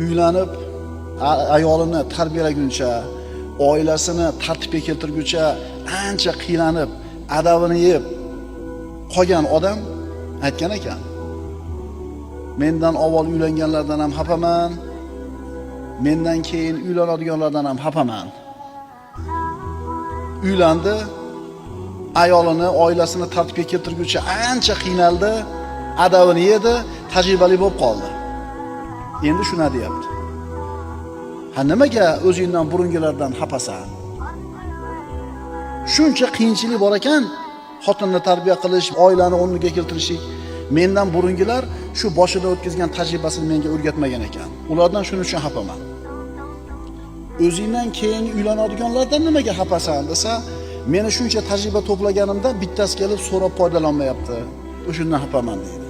uylanib ayolini tarbiyalaguncha, oilasini tartibga keltirguncha ancha qiynalib, adabini yeb qolgan odam aytgan ekan. Mendan avval uylanganlardan ham xafaman, mendan keyin uylanadiganlardan ham xafaman. Uylandi, ayolini, oilasini tartibga keltirguncha ancha qiynaldi, adabini yedi, tajribali bo'lib qoldi. Endi shuna deyapti. Ha nimaga o'zingdan burungilardan xafasan? Shuncha qiyinchilik bor ekan, xotinni tarbiya qilish, oilani o'rniga keltirishlik. Mendan burungilar shu boshida o'tkazgan tajribasini menga o'rgatmagan ekan. Ulardan shuning uchun xafaman. O'zingdan keyin uylanadiganlardan nimaga xafasan desa, meni shuncha tajriba to'plaganimda bittasi kelib so'rab foydalanmayapti. O'shundan xafaman deydi.